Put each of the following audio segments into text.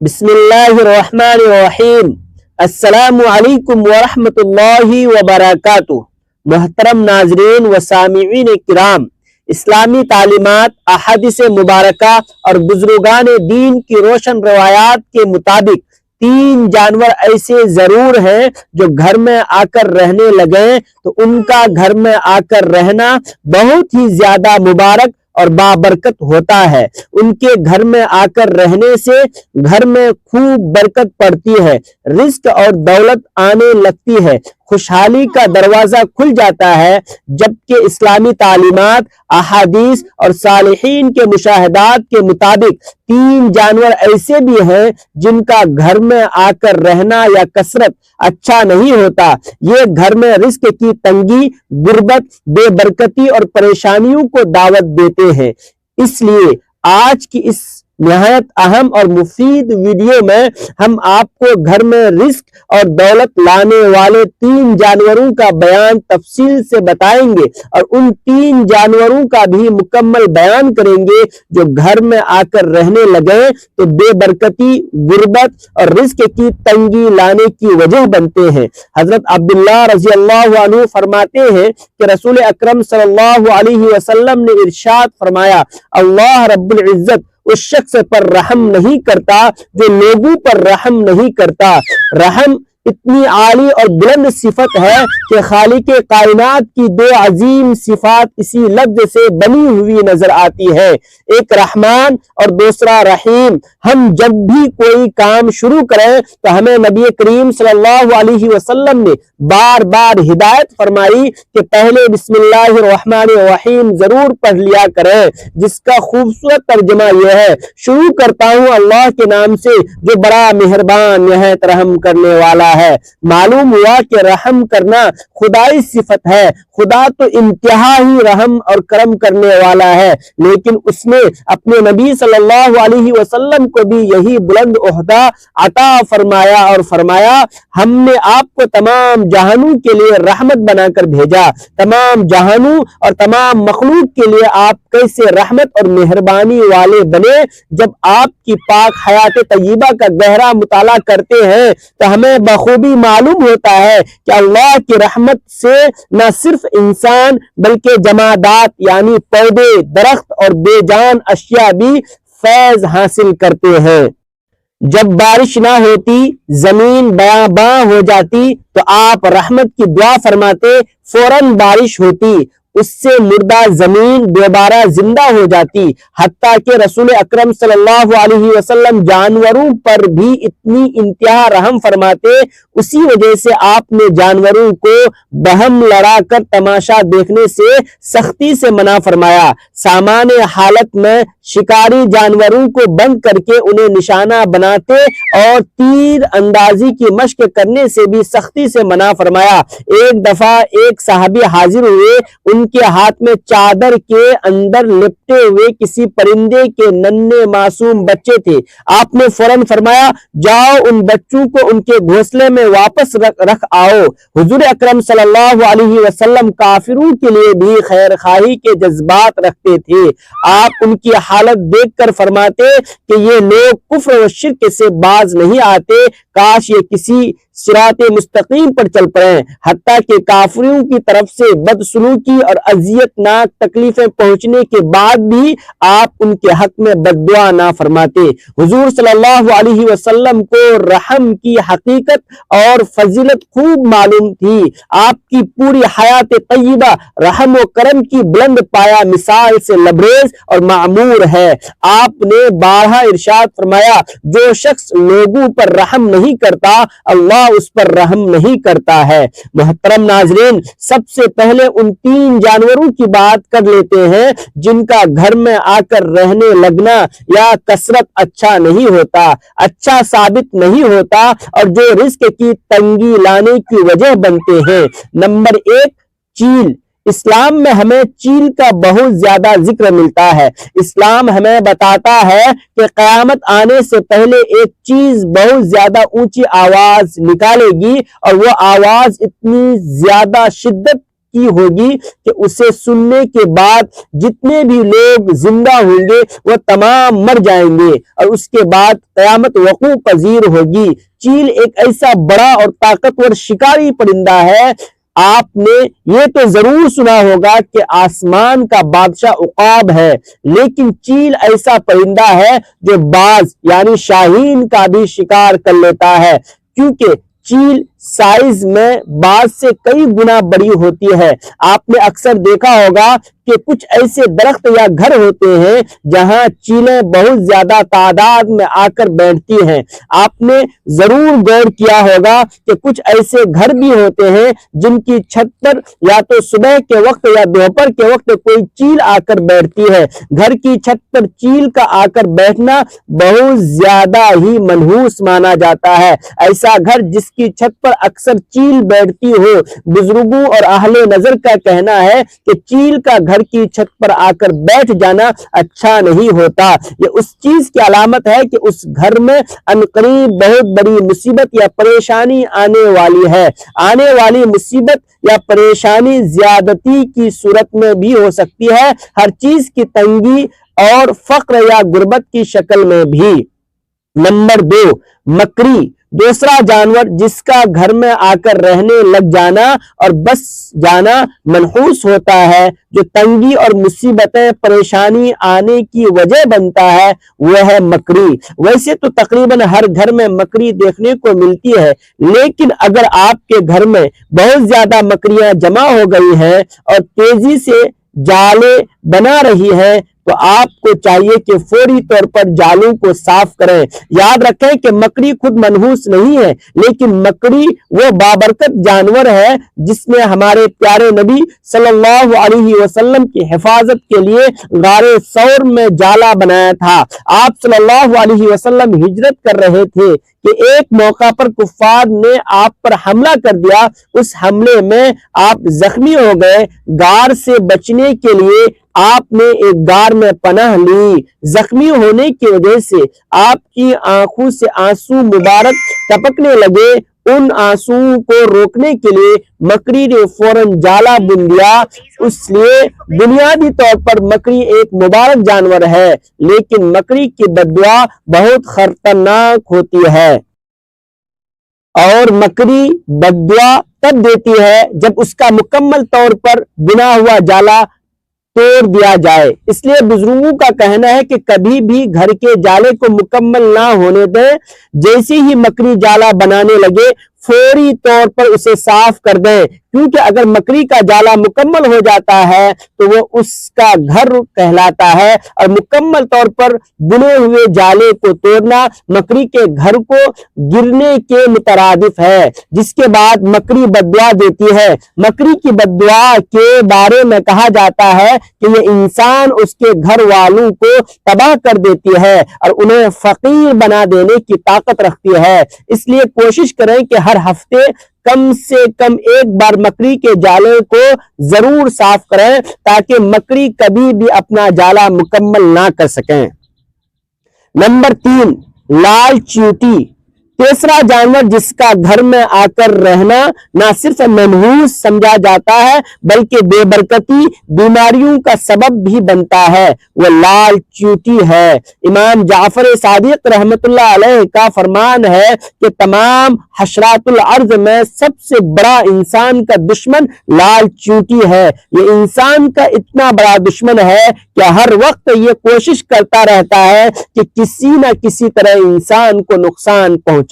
بسم اللہ الرحمن الرحیم۔ السلام علیکم ورحمۃ اللہ وبرکاتہ۔ محترم ناظرین و سامعین کرام، اسلامی تعلیمات، احادیث مبارکہ اور بزرگان دین کی روشن روایات کے مطابق 3 جانور ایسے ضرور ہیں جو گھر میں آ کر رہنے لگیں تو ان کا گھر میں آ کر رہنا بہت ہی زیادہ مبارک اور بابرکت ہوتا ہے۔ ان کے گھر میں آ کر رہنے سے گھر میں خوب برکت پڑتی ہے، رزق اور دولت آنے لگتی ہے، خوشحالی کا دروازہ کھل جاتا ہے۔ جبکہ اسلامی تعلیمات، احادیث اور صالحین کے مشاہدات کے مطابق 3 جانور ایسے بھی ہیں جن کا گھر میں آ کر رہنا یا کثرت اچھا نہیں ہوتا۔ یہ گھر میں رزق کی تنگی، غربت، بے برکتی اور پریشانیوں کو دعوت دیتے ہیں۔ اس لیے آج کی اس نہایت اہم اور مفید ویڈیو میں ہم آپ کو گھر میں رزق اور دولت لانے والے 3 جانوروں کا بیان تفصیل سے بتائیں گے اور ان 3 جانوروں کا بھی مکمل بیان کریں گے جو گھر میں آ کر رہنے لگے تو بے برکتی، غربت اور رزق کی تنگی لانے کی وجہ بنتے ہیں۔ حضرت عبداللہ رضی اللہ عنہ فرماتے ہیں کہ رسول اکرم صلی اللہ علیہ وسلم نے ارشاد فرمایا، اللہ رب العزت اس شخص پر رحم نہیں کرتا جو لوگوں پر رحم نہیں کرتا۔ رحم اتنی عالی اور بلند صفت ہے کہ خالق کائنات کی 2 عظیم صفات اسی لفظ سے بنی ہوئی نظر آتی ہے، ایک رحمان اور دوسرا رحیم۔ ہم جب بھی کوئی کام شروع کریں تو ہمیں نبی کریم صلی اللہ علیہ وسلم نے بار بار ہدایت فرمائی کہ پہلے بسم اللہ الرحمن الرحیم ضرور پڑھ لیا کریں، جس کا خوبصورت ترجمہ یہ ہے، شروع کرتا ہوں اللہ کے نام سے جو بڑا مہربان نہایت رحم کرنے والا ہے۔ معلوم ہوا کہ رحم کرنا خدائی صفت ہے۔ خدا تو انتہا ہی رحم اور کرم کرنے والا ہے، لیکن اس نے اپنے نبی صلی اللہ علیہ وسلم کو بھی یہی بلند عہدہ عطا فرمایا اور فرمایا، ہم نے آپ کو تمام جہانوں کے لیے رحمت بنا کر بھیجا۔ تمام جہانوں اور تمام مخلوق کے لیے آپ کیسے رحمت اور مہربانی والے بنے۔ جب آپ کی پاک حیات طیبہ کا گہرا مطالعہ کرتے ہیں تو ہمیں بخوبی معلوم ہوتا ہے کہ اللہ کی رحمت سے نہ صرف انسان بلکہ جمادات یعنی پودے، درخت اور بے جان اشیاء بھی فیض حاصل کرتے ہیں۔ جب بارش نہ ہوتی، زمین بیاباں ہو جاتی تو آپ رحمت کی دعا فرماتے، فوراً بارش ہوتی، اس سے مردہ زمین دوبارہ زندہ ہو جاتی۔ حتیٰ کہ رسول اکرم صلی اللہ علیہ وسلم جانوروں پر بھی اتنی انتہا رحم فرماتے، اسی وجہ سے آپ نے جانوروں کو بہم لڑا کر تماشا دیکھنے سے سختی سے منع فرمایا۔ سامان حالت میں شکاری جانوروں کو بند کر کے انہیں نشانہ بناتے اور تیر اندازی کی مشق کرنے سے بھی سختی سے منع فرمایا۔ ایک دفعہ ایک صحابی حاضر ہوئے، ان کے ہاتھ میں چادر کے اندر لپٹے ہوئے کسی پرندے کے ننھے معصوم بچے تھے۔ آپ نے فوراً فرمایا، جاؤ ان بچوں کو ان کے گھونسلے میں واپس رکھ آؤ۔ حضور اکرم صلی اللہ علیہ وسلم کافروں کے لیے بھی خیر خواہی کے جذبات رکھتے تھے۔ آپ ان کی حالت دیکھ کر فرماتے کہ یہ لوگ کفر و شرک سے باز نہیں آتے، کاش یہ کسی صراط مستقیم پر چل پڑیں۔ حتیٰ کہ کافروں کی طرف سے بدسلوکی اور اذیت ناک تکلیفیں پہنچنے کے بعد بھی آپ ان کے حق میں بد دعا نہ فرماتے۔ حضور صلی اللہ علیہ وسلم کو رحم کی حقیقت اور فضیلت خوب معلوم تھی۔ آپ کی پوری حیات طیبہ رحم و کرم کی بلند پایا مثال سے لبریز اور معمور ہے۔ آپ نے بارہا ارشاد فرمایا، جو شخص لوگوں پر رحم نہیں کرتا، اللہ اس پر رحم نہیں کرتا ہے۔ محترم ناظرین، سب سے پہلے ان 3 جانوروں کی بات کر لیتے ہیں جن کا گھر میں آ کر رہنے لگنا یا کثرت اچھا نہیں ہوتا، اچھا ثابت نہیں ہوتا اور جو رزق کی تنگی لانے کی وجہ بنتے ہیں۔ نمبر 1، چیل۔ اسلام میں ہمیں چیل کا بہت زیادہ ذکر ملتا ہے۔ اسلام ہمیں بتاتا ہے کہ قیامت آنے سے پہلے ایک چیز بہت زیادہ اونچی آواز نکالے گی اور وہ آواز اتنی زیادہ شدت کی ہوگی کہ اسے سننے کے بعد جتنے بھی لوگ زندہ ہوں گے وہ تمام مر جائیں گے اور اس کے بعد قیامت وقوع پذیر ہوگی۔ چیل ایک ایسا بڑا اور طاقتور شکاری پرندہ ہے۔ آپ نے یہ تو ضرور سنا ہوگا کہ آسمان کا بادشاہ عقاب ہے، لیکن چیل ایسا پرندہ ہے جو باز یعنی شاہین کا بھی شکار کر لیتا ہے، کیونکہ چیل سائز میں باز سے کئی گنا بڑی ہوتی ہے۔ آپ نے اکثر دیکھا ہوگا کہ کچھ ایسے درخت یا گھر ہوتے ہیں جہاں چیلیں بہت زیادہ تعداد میں آ کر بیٹھتی ہیں۔ آپ نے ضرور غور کیا ہوگا کہ کچھ ایسے گھر بھی ہوتے ہیں جن کی چھت پر یا تو صبح کے وقت یا دوپہر کے وقت کوئی چیل آ کر بیٹھتی ہے۔ گھر کی چھت پر چیل کا آ کر بیٹھنا بہت زیادہ ہی منحوس مانا جاتا ہے۔ ایسا گھر جس کی چھت پر اکثر چیل بیٹھتی ہو، بزرگوں اور اہل نظر کا کہنا ہے کہ چیل کا گھر کی چھت پر آ کر بیٹھ جانا اچھا نہیں ہوتا۔ یہ اس چیز کی علامت ہے کہ اس گھر میں عنقریب بہت بڑی مصیبت یا پریشانی آنے والی ہے۔ آنے والی مصیبت یا پریشانی زیادتی کی صورت میں بھی ہو سکتی ہے، ہر چیز کی تنگی اور فقر یا غربت کی شکل میں بھی۔ نمبر 2، مکری، دوسرا جانور جس کا گھر میں آ کر رہنے لگ جانا اور بس جانا منحوس ہوتا ہے، جو تنگی اور مصیبتیں پریشانی آنے کی وجہ بنتا ہے، وہ ہے مکری۔ ویسے تو تقریباً ہر گھر میں مکری دیکھنے کو ملتی ہے، لیکن اگر آپ کے گھر میں بہت زیادہ مکریاں جمع ہو گئی ہیں اور تیزی سے جالے بنا رہی ہیں تو آپ کو چاہیے کہ فوری طور پر جالوں کو صاف کریں۔ یاد رکھیں کہ مکڑی خود منحوس نہیں ہے، لیکن مکڑی وہ بابرکت جانور ہے جس نے ہمارے پیارے نبی صلی اللہ علیہ وسلم کی حفاظت کے لیے غار ثور میں جالا بنایا تھا۔ آپ صلی اللہ علیہ وسلم ہجرت کر رہے تھے کہ ایک موقع پر کفار نے آپ پر حملہ کر دیا۔ اس حملے میں آپ زخمی ہو گئے۔ غار سے بچنے کے لیے آپ نے ایک غار میں پناہ لی۔ زخمی ہونے کی وجہ سے آپ کی آنکھوں سے آنسو مبارک ٹپکنے لگے۔ ان آنسوؤں کو روکنے کے لیے مکڑی نے فوراً جالا بن دیا۔ اس لیے بنیادی طور پر مکڑی ایک مبارک جانور ہے، لیکن مکڑی کی بددعا بہت خطرناک ہوتی ہے، اور مکڑی بددعا تب دیتی ہے جب اس کا مکمل طور پر بنا ہوا جالا توڑ دیا جائے۔ اس لیے بزرگوں کا کہنا ہے کہ کبھی بھی گھر کے جالے کو مکمل نہ ہونے دیں۔ جیسے ہی مکڑی جالا بنانے لگے فوری طور پر اسے صاف کر دیں، کیونکہ اگر مکڑی کا جالا مکمل ہو جاتا ہے تو وہ اس کا گھر کہلاتا ہے، اور مکمل طور پر بنے ہوئے جالے کو توڑنا مکڑی کے گھر کو گرنے کے مترادف ہے، جس کے بعد مکڑی بددعا دیتی ہے۔ مکڑی کی بددعا کے بارے میں کہا جاتا ہے کہ یہ انسان اس کے گھر والوں کو تباہ کر دیتی ہے اور انہیں فقیر بنا دینے کی طاقت رکھتی ہے۔ اس لیے کوشش کریں کہ ہر ہفتے کم سے کم ایک بار مکڑی کے جالے کو ضرور صاف کریں، تاکہ مکڑی کبھی بھی اپنا جالا مکمل نہ کر سکیں۔ نمبر 3، لال چیونٹی، تیسرا جانور جس کا گھر میں آ کر رہنا نہ صرف منحوس سمجھا جاتا ہے بلکہ بے برکتی، بیماریوں کا سبب بھی بنتا ہے، وہ لال چیونٹی ہے۔ امام جعفر صادق رحمت اللہ علیہ کا فرمان ہے کہ تمام حشرات الارض میں سب سے بڑا انسان کا دشمن لال چیونٹی ہے۔ یہ انسان کا اتنا بڑا دشمن ہے کہ ہر وقت یہ کوشش کرتا رہتا ہے کہ کسی نہ کسی طرح انسان کو نقصان پہنچائے۔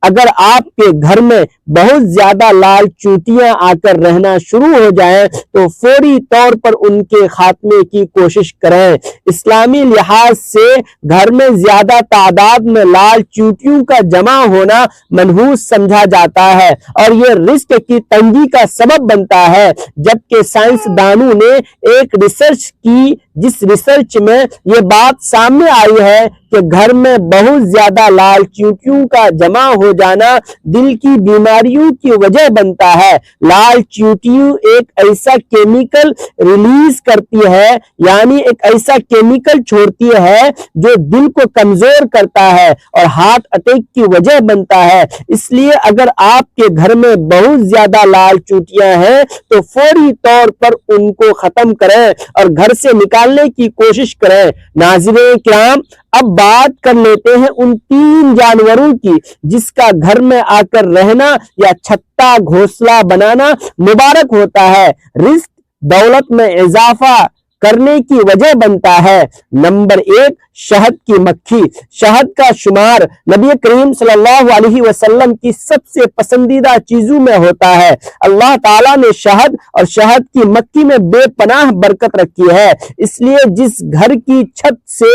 اگر آپ کے گھر میں بہت زیادہ لال چیونٹیاں آ کر رہنا شروع ہو جائیں تو فوری طور پر ان کے خاتمے کی کوشش کریں۔ اسلامی لحاظ سے گھر میں زیادہ تعداد میں لال چیونٹیوں کا جمع ہونا منحوس سمجھا جاتا ہے اور یہ رزق کی تنگی کا سبب بنتا ہے، جبکہ سائنسدانوں نے ایک ریسرچ کی جس ریسرچ میں یہ بات سامنے آئی ہے کہ گھر میں بہت زیادہ لال چیونٹیوں کا جمع ہو جانا دل کی بیماریوں کی وجہ بنتا ہے۔ لال چیونٹیوں ایک ایسا کیمیکل ریلیز کرتی ہے، یعنی ایک ایسا کیمیکل چھوڑتی ہے جو دل کو کمزور کرتا ہے اور ہارٹ اٹیک کی وجہ بنتا ہے۔ اس لیے اگر آپ کے گھر میں بہت زیادہ لال چیونٹیاں ہیں تو فوری طور پر ان کو ختم کریں اور گھر سے نکالنے کی کوشش کریں۔ ناظرین کرام، اب بات کر لیتے ہیں ان 3 جانوروں کی جس کا گھر میں آ کر رہنا یا چھتا گھونسلہ بنانا مبارک ہوتا ہے، رزق دولت میں اضافہ کرنے کی وجہ بنتا ہے۔ نمبر 1، شہد کی مکھی۔ شہد کا شمار نبی کریم صلی اللہ علیہ وسلم کی سب سے پسندیدہ چیزوں میں ہوتا ہے۔ اللہ تعالیٰ نے شہد اور شہد کی مکھی میں بے پناہ برکت رکھی ہے، اس لیے جس گھر کی چھت سے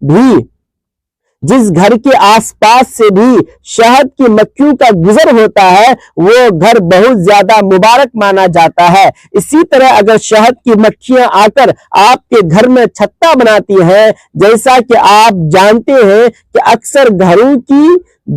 بھی، جس گھر کے آس پاس سے بھی شہد کی مکھیوں کا گزر ہوتا ہے وہ گھر بہت زیادہ مبارک مانا جاتا ہے۔ اسی طرح اگر شہد کی مکھیاں آ کر آپ کے گھر میں چھتا بناتی ہیں، جیسا کہ آپ جانتے ہیں کہ اکثر گھروں کی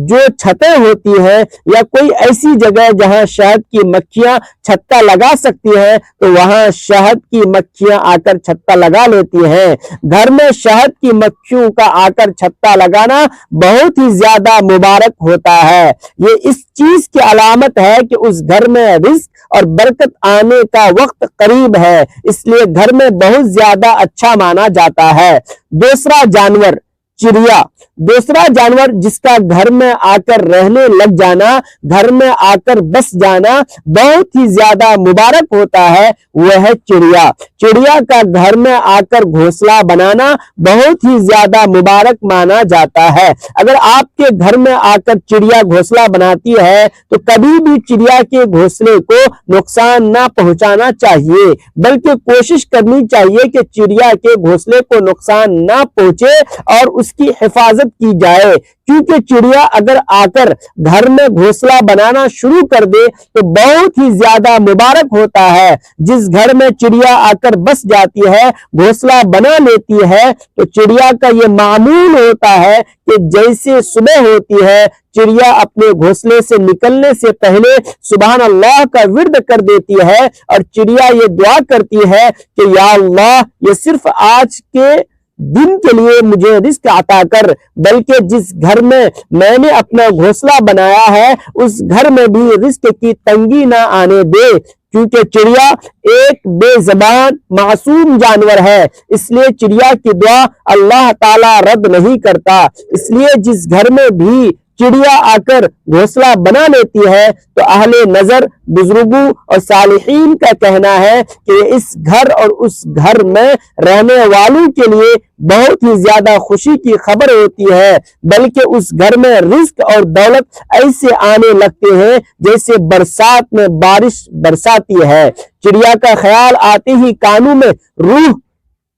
جو چھتیں ہوتی ہیں یا کوئی ایسی جگہ جہاں شہد کی مکھیاں چھتا لگا سکتی ہیں تو وہاں شہد کی مکھیاں آ کر چھتا لگا لیتی ہیں۔ گھر میں شہد کی مکھیوں کا آ کر چھتا لگانا بہت ہی زیادہ مبارک ہوتا ہے۔ یہ اس چیز کی علامت ہے کہ اس گھر میں رزق اور برکت آنے کا وقت قریب ہے، اس لیے گھر میں بہت زیادہ اچھا مانا جاتا ہے۔ دوسرا جانور چڑیا۔ دوسرا جانور جس کا گھر میں آ کر رہنے لگ جانا، گھر میں آ کر بس جانا بہت ہی زیادہ مبارک ہوتا ہے، وہ ہے چڑیا۔ چڑیا کا گھر میں آ کر گھونسلہ بنانا بہت ہی زیادہ مبارک مانا جاتا ہے۔ اگر آپ کے گھر میں آ کر چڑیا گھونسلہ بناتی ہے تو کبھی بھی چڑیا کے گھونسلے کو نقصان نہ پہنچانا چاہیے، بلکہ کوشش کرنی چاہیے کہ چڑیا کے گھونسلے کو نقصان نہ پہنچے اور اس کی حفاظت کی جائے، کیونکہ چڑیا اگر آ کر گھر میں گھونسلہ بنانا شروع کر دے تو بہت ہی زیادہ مبارک ہوتا ہے۔ جس گھر میں چڑیا آ کر بس جاتی ہے، گھونسلہ بنا لیتی ہے، تو چڑیا کا یہ معمول ہوتا ہے کہ جیسے صبح ہوتی ہے چڑیا اپنے گھونسلے سے نکلنے سے پہلے سبحان اللہ کا ورد کر دیتی ہے اور چڑیا یہ دعا کرتی ہے کہ یا اللہ یہ صرف آج کے دن کے لیے مجھے رزق عطا کر، بلکہ جس گھر میں میں نے اپنا گھونسلہ بنایا ہے اس گھر میں بھی رزق کی تنگی نہ آنے دے، کیونکہ چڑیا ایک بے زبان معصوم جانور ہے، اس لیے چڑیا کی دعا اللہ تعالی رد نہیں کرتا۔ اس لیے جس گھر میں بھی چڑیا آ کر گھونسلہ بنا لیتی ہے تو اہل نظر، بزرگوں اور صالحین کا کہنا ہے کہ اس گھر اور اس گھر میں رہنے والوں کے لیے بہت ہی زیادہ خوشی کی خبر ہوتی ہے، بلکہ اس گھر میں رزق اور دولت ایسے آنے لگتے ہیں جیسے برسات میں بارش برساتی ہے۔ چڑیا کا خیال آتے ہی کانوں میں روح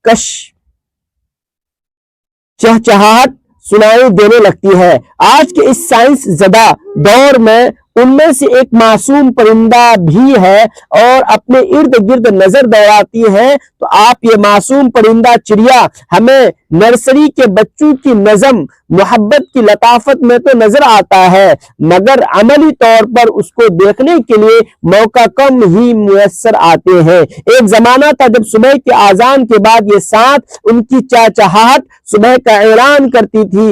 کش چہچہاہٹ سنائی دینے لگتی ہے۔ آج کے اس سائنس زدہ دور میں ان میں سے ایک معصوم پرندہ بھی ہے اور اپنے ارد گرد نظر دوڑاتی ہے، تو آپ یہ معصوم پرندہ چڑیا ہمیں نرسری کے بچوں کی نظم محبت کی لطافت میں تو نظر آتا ہے، مگر عملی طور پر اس کو دیکھنے کے لیے موقع کم ہی میسر آتے ہیں۔ ایک زمانہ تھا جب صبح کے اذان کے بعد یہ ساتھ ان کی چہچہاہٹ صبح کا اعلان کرتی تھی،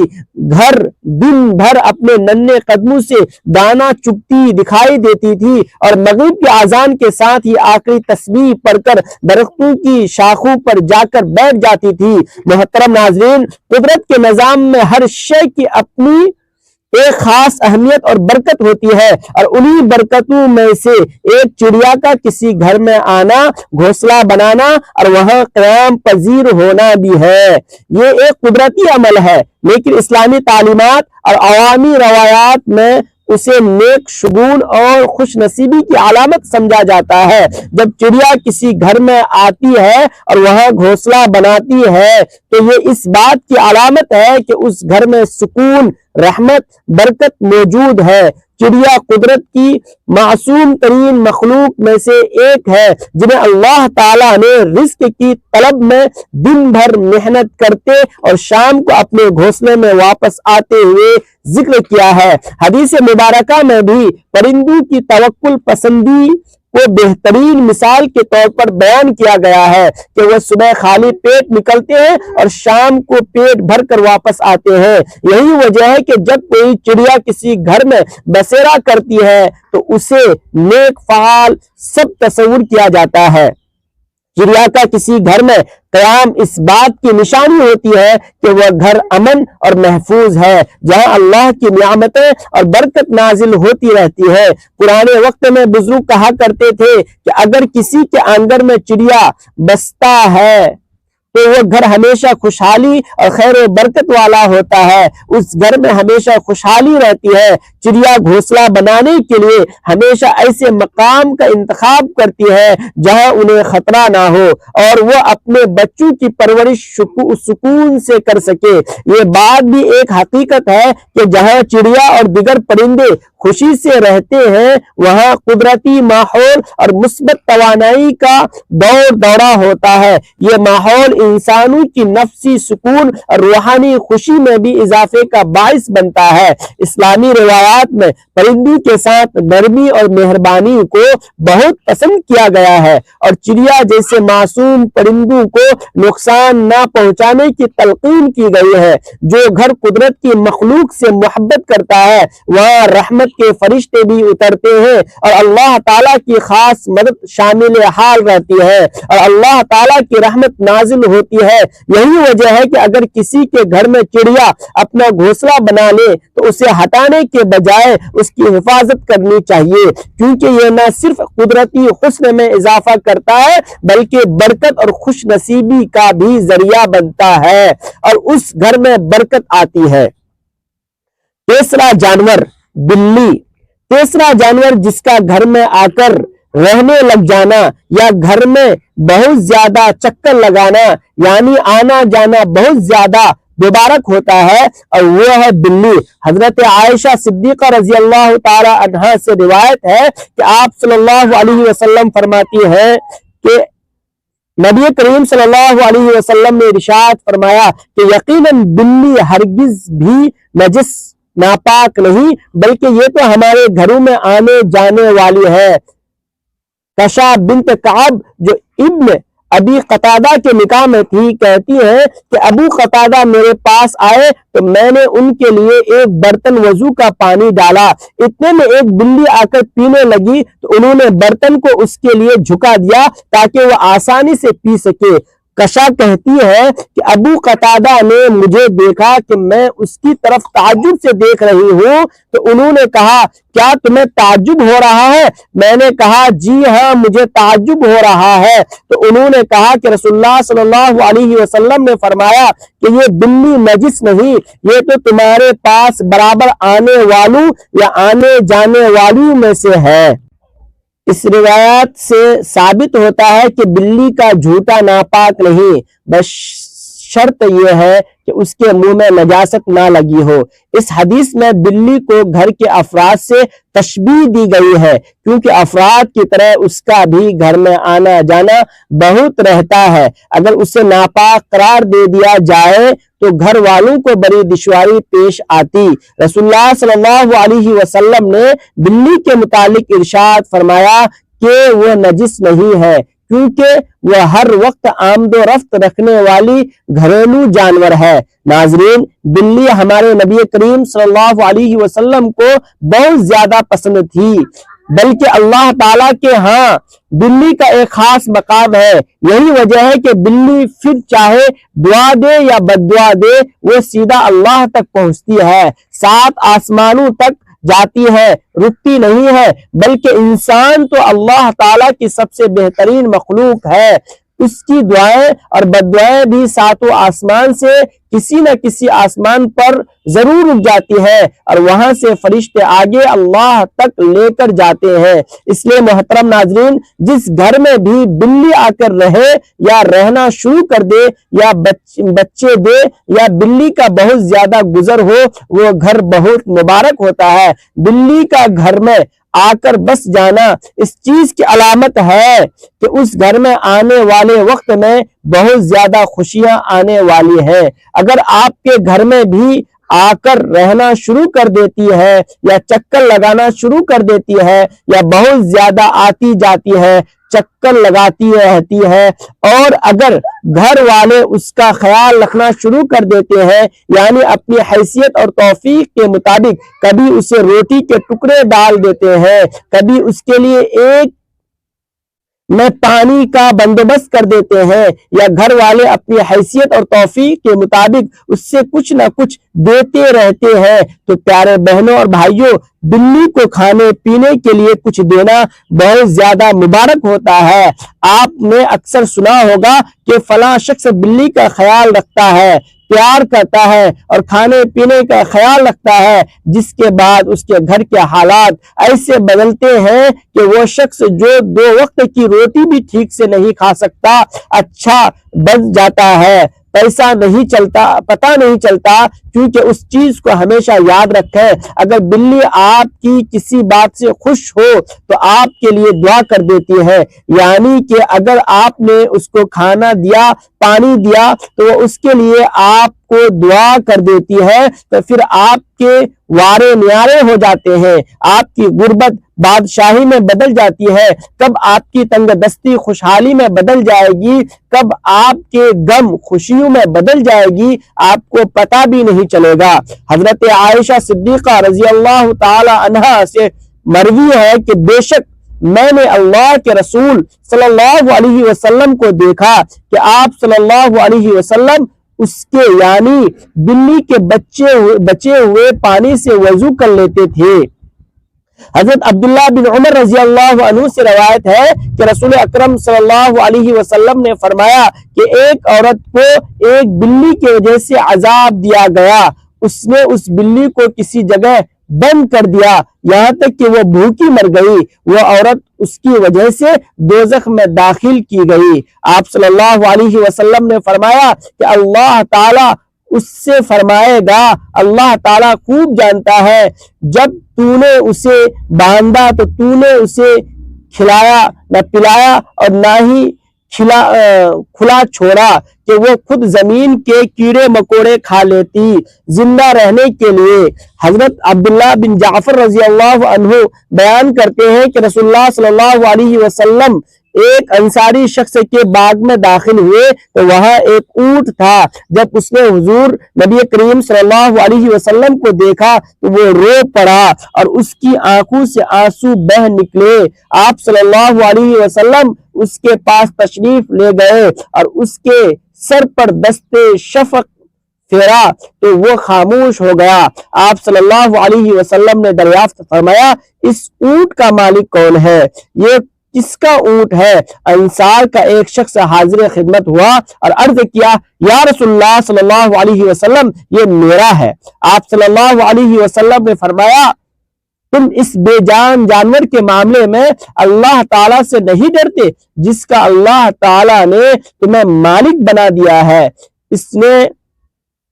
گھر دن بھر اپنے ننھے قدموں سے دانا چگتی دکھائی دیتی تھی اور مغرب کے اذان کے ساتھ ہی آخری تسبیح پڑھ کر درختوں کی شاخوں پر جا کر بیٹھ جاتی تھی۔ محترم ناظرین، قدرت کے نظام میں ہر شے کی اپنی ایک خاص اہمیت اور برکت ہوتی ہے، اور انہی برکتوں میں سے ایک چڑیا کا کسی گھر میں آنا، گھونسلہ بنانا اور وہاں قیام پذیر ہونا بھی ہے۔ یہ ایک قدرتی عمل ہے، لیکن اسلامی تعلیمات اور عوامی روایات میں اسے نیک شگون اور خوش نصیبی کی علامت سمجھا جاتا ہے۔ جب چڑیا کسی گھر میں آتی ہے اور وہاں گھونسلہ بناتی ہے تو یہ اس بات کی علامت ہے کہ اس گھر میں سکون، رحمت، برکت موجود ہے۔ چڑیا قدرت کی معصوم ترین مخلوق میں سے ایک ہے جنہیں اللہ تعالیٰ نے رزق کی طلب میں دن بھر محنت کرتے اور شام کو اپنے گھونسلے میں واپس آتے ہوئے ذکر کیا ہے۔ حدیث مبارکہ میں بھی پرندوں کی توکل پسندی کو بہترین مثال کے طور پر بیان کیا گیا ہے کہ وہ صبح خالی پیٹ نکلتے ہیں اور شام کو پیٹ بھر کر واپس آتے ہیں۔ یہی وجہ ہے کہ جب کوئی چڑیا کسی گھر میں بسیرا کرتی ہے تو اسے نیک فعال سب تصور کیا جاتا ہے۔ چڑیا کا کسی گھر میں قیام اس بات کی نشانی ہوتی ہے کہ وہ گھر امن اور محفوظ ہے، جہاں اللہ کی نعمتیں اور برکت نازل ہوتی رہتی ہے۔ پرانے وقت میں بزرگ کہا کرتے تھے کہ اگر کسی کے آنگن میں چڑیا بستا ہے تو وہ گھر ہمیشہ خوشحالی اور خیر و برکت والا ہوتا ہے، اس گھر میں ہمیشہ خوشحالی رہتی ہے۔ چڑیا گھونسلہ بنانے کے لیے ہمیشہ ایسے مقام کا انتخاب کرتی ہے جہاں انہیں خطرہ نہ ہو اور وہ اپنے بچوں کی پرورش سکون سے کر سکے۔ یہ بات بھی ایک حقیقت ہے کہ جہاں چڑیا اور دیگر پرندے خوشی سے رہتے ہیں وہاں قدرتی ماحول اور مثبت توانائی کا دور دورہ ہوتا ہے۔ یہ ماحول انسانوں کی نفسی سکون اور روحانی خوشی میں بھی اضافے کا باعث بنتا ہے۔ اسلامی روایات میں پرندوں کے ساتھ نرمی اور مہربانی کو بہت پسند کیا گیا ہے اور چڑیا جیسے معصوم پرندوں کو نقصان نہ پہنچانے کی تلقین کی گئی ہے۔ جو گھر قدرت کی مخلوق سے محبت کرتا ہے وہاں رحمت کے فرشتے بھی اترتے ہیں اور اللہ تعالیٰ کی خاص مدد شامل حال رہتی ہے اور اللہ تعالیٰ کی رحمت نازل ہوتی ہے۔ یہی وجہ ہے کہ اگر کسی کے گھر میں چڑیا اپنا گھونسلہ بنا لے تو اسے ہٹانے کے بجائے اس کی حفاظت کرنی چاہیے، کیونکہ یہ نہ صرف قدرتی حسن میں اضافہ کرتا ہے بلکہ برکت اور خوش نصیبی کا بھی ذریعہ بنتا ہے اور اس گھر میں برکت آتی ہے۔ تیسرا جانور بلی۔ تیسرا جانور جس کا گھر میں آ کر رہنے لگ جانا یا گھر میں بہت زیادہ چکر لگانا یعنی آنا جانا بہت زیادہ مبارک ہوتا ہے اور وہ ہے بلی۔ حضرت عائشہ صدیقہ رضی اللہ تعالی عنہا سے روایت ہے کہ آپ صلی اللہ علیہ وسلم فرماتی ہیں کہ نبی کریم صلی اللہ علیہ وسلم نے ارشاد فرمایا کہ یقیناً بلی ہرگز بھی نجس ناپاک نہیں بلکہ یہ تو ہمارے گھروں میں آنے جانے والی ہے۔ کشا بنت کعب جو ابن ابی قتادہ کے نکاح میں تھی کہتی ہے کہ ابو قتادہ میرے پاس آئے تو میں نے ان کے لیے ایک برتن وضو کا پانی ڈالا، اتنے میں ایک بلی آ کر پینے لگی تو انہوں نے برتن کو اس کے لیے جھکا دیا تاکہ وہ آسانی سے پی سکے۔ کشا کہتی ہے کہ ابو قتادہ نے مجھے دیکھا کہ میں اس کی طرف تعجب سے دیکھ رہی ہوں تو انہوں نے کہا کیا تمہیں تعجب ہو رہا ہے؟ میں نے کہا جی ہاں مجھے تعجب ہو رہا ہے۔ تو انہوں نے کہا کہ رسول اللہ صلی اللہ علیہ وسلم نے فرمایا کہ یہ بلی نجس نہیں، یہ تو تمہارے پاس برابر آنے والوں یا آنے جانے والوں میں سے ہے۔ اس روایت سے ثابت ہوتا ہے کہ بلی کا جھوٹا ناپاک نہیں، بس شرط یہ ہے کہ اس کے منہ میں نجاست نہ لگی ہو۔ اس حدیث میں بلی کو گھر کے افراد سے تشبیہ دی گئی ہے کیونکہ افراد کی طرح اس کا بھی گھر میں آنا جانا بہت رہتا ہے۔ اگر اسے ناپاک قرار دے دیا جائے تو گھر والوں کو بڑی دشواری پیش آتی۔ رسول اللہ صلی اللہ علیہ وسلم نے بلی کے متعلق ارشاد فرمایا کہ وہ نجس نہیں ہے کیونکہ وہ ہر وقت آمد و رفت رکھنے والی گھریلو جانور ہے۔ ناظرین، بلی ہمارے نبی کریم صلی اللہ علیہ وسلم کو بہت زیادہ پسند تھی، بلکہ اللہ تعالیٰ کے ہاں بلی کا ایک خاص مقام ہے۔ یہی وجہ ہے کہ بلی پھر چاہے دعا دے یا بد دعا دے وہ سیدھا اللہ تک پہنچتی ہے، 7 آسمانوں تک جاتی ہے، رکتی نہیں ہے، بلکہ انسان تو اللہ تعالیٰ کی سب سے بہترین مخلوق ہے۔ اس کی دعائیں اور بد دعائیں بھی ساتوں آسمان سے کسی نہ کسی آسمان پر ضرور اٹھ جاتی ہے اور وہاں سے فرشتے آگے اللہ تک لے کر جاتے ہیں۔ اس لیے محترم ناظرین، جس گھر میں بھی بلی آ کر رہے یا رہنا شروع کر دے یا بچے دے یا بلی کا بہت زیادہ گزر ہو، وہ گھر بہت مبارک ہوتا ہے۔ بلی کا گھر میں آ کر بس جانا اس چیز کی علامت ہے کہ اس گھر میں آنے والے وقت میں بہت زیادہ خوشیاں آنے والی ہیں۔ اگر آپ کے گھر میں بھی آ کر رہنا شروع کر دیتی ہے یا چکر لگانا شروع کر دیتی ہے یا بہت زیادہ آتی جاتی ہے، چکر لگاتی رہتی ہے، اور اگر گھر والے اس کا خیال رکھنا شروع کر دیتے ہیں، یعنی اپنی حیثیت اور توفیق کے مطابق کبھی اسے روٹی کے ٹکڑے ڈال دیتے ہیں، کبھی اس کے لیے ایک میں پانی کا بندوبست کر دیتے ہیں، یا گھر والے اپنی حیثیت اور توفیق کے مطابق اس سے کچھ نہ کچھ دیتے رہتے ہیں، تو پیارے بہنوں اور بھائیوں، بلی کو کھانے پینے کے لیے کچھ دینا بہت زیادہ مبارک ہوتا ہے۔ آپ نے اکثر سنا ہوگا کہ فلاں شخص بلی کا خیال رکھتا ہے، پیار کرتا ہے اور کھانے پینے کا خیال رکھتا ہے، جس کے بعد اس کے گھر کے حالات ایسے بدلتے ہیں کہ وہ شخص جو 2 وقت کی روٹی بھی ٹھیک سے نہیں کھا سکتا، اچھا بچ جاتا ہے، پیسہ نہیں چلتا، پتہ نہیں چلتا، کیونکہ اس چیز کو ہمیشہ یاد رکھیں۔ اگر بلی آپ کی کسی بات سے خوش ہو تو آپ کے لیے دعا کر دیتی ہے، یعنی کہ اگر آپ نے اس کو کھانا دیا، پانی دیا، تو وہ اس کے لیے آپ کو دعا کر دیتی ہے، تو پھر آپ کے وارے نیارے ہو جاتے ہیں، آپ کی غربت بادشاہی میں بدل جاتی ہے، کب آپ کی تنگ دستی خوشحالی میں بدل جائے گی، کب آپ کے غم خوشیوں میں بدل جائے گی، آپ کو پتہ بھی نہیں چلے گا۔ حضرت عائشہ صدیقہ رضی اللہ تعالی عنہا سے مروی ہے کہ بے شک میں نے اللہ کے رسول صلی اللہ علیہ وسلم کو دیکھا کہ آپ صلی اللہ علیہ وسلم اس کے یعنی بلی کے بچے ہوئے پانی سے وضو کر لیتے تھے۔ حضرت عبداللہ بن عمر رضی اللہ عنہ سے روایت ہے کہ رسول اکرم صلی اللہ علیہ وسلم نے فرمایا کہ ایک عورت کو ایک بلی کی وجہ سے عذاب دیا گیا، اس نے اس بلی کو کسی جگہ بند کر دیا یہاں تک کہ وہ بھوکی مر گئی، وہ عورت اس کی وجہ سے دوزخ میں داخل کی گئی۔ آپ صلی اللہ علیہ وسلم نے فرمایا کہ اللہ تعالیٰ اس سے فرمائے گا، اللہ تعالیٰ خوب جانتا ہے جب تو نے اسے باندھا تو تو نے اسے کھلایا نہ پلایا اور نہ ہی کھلا چھوڑا کہ وہ خود زمین کے کیڑے مکوڑے کھا لیتی زندہ رہنے کے لیے۔ حضرت عبداللہ بن جعفر رضی اللہ عنہ بیان کرتے ہیں کہ رسول اللہ صلی اللہ علیہ وسلم ایک انصاری شخص کے باغ میں داخل ہوئے تو وہاں ایک اونٹ تھا۔ جب اس نے حضور نبی کریم صلی اللہ علیہ وسلم کو دیکھا تو وہ رو پڑا اور اس کی آنکھوں سے آنسو بہہ نکلے۔ آپ صلی اللہ علیہ وسلم اس کے پاس تشریف لے گئے اور اس کے سر پر دست شفق پھیرا تو وہ خاموش ہو گیا۔ آپ صلی اللہ علیہ وسلم نے دریافت فرمایا، اس اونٹ کا مالک کون ہے؟ یہ کس کا اونٹ ہے؟ انصار کا ایک شخص حاضر خدمت ہوا اور عرض کیا، یا رسول اللہ صلی اللہ علیہ وسلم، یہ میرا ہے۔ آپ صلی اللہ علیہ وسلم نے فرمایا، تم اس بے جان جانور کے معاملے میں اللہ تعالیٰ سے نہیں ڈرتے جس کا اللہ تعالیٰ نے تمہیں مالک بنا دیا ہے؟ اس نے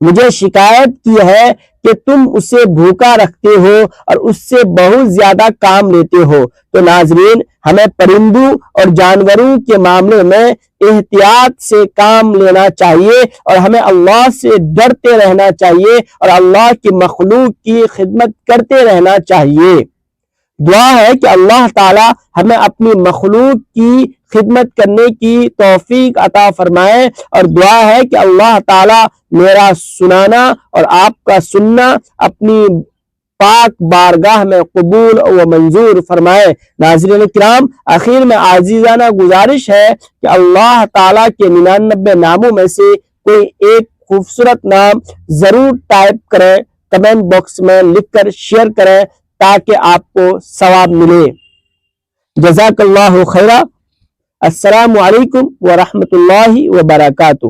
مجھے شکایت کی ہے کہ تم اسے بھوکا رکھتے ہو اور اس سے بہت زیادہ کام لیتے ہو۔ تو ناظرین، ہمیں پرندوں اور جانوروں کے معاملے میں احتیاط سے کام لینا چاہیے اور ہمیں اللہ سے ڈرتے رہنا چاہیے اور اللہ کی مخلوق کی خدمت کرتے رہنا چاہیے۔ دعا ہے کہ اللہ تعالی ہمیں اپنی مخلوق کی خدمت کرنے کی توفیق عطا فرمائے، اور دعا ہے کہ اللہ تعالی میرا سنانا اور آپ کا سننا اپنی پاک بارگاہ میں قبول و منظور فرمائے۔ ناظرین کرام، آخر میں عزیزانہ گزارش ہے کہ اللہ تعالیٰ کے 99 ناموں میں سے کوئی ایک خوبصورت نام ضرور ٹائپ کریں، کمنٹ باکس میں لکھ کر شیئر کریں تاکہ آپ کو ثواب ملے۔ جزاک اللہ خیرہ۔ السلام علیکم ورحمۃ اللہ وبرکاتہ۔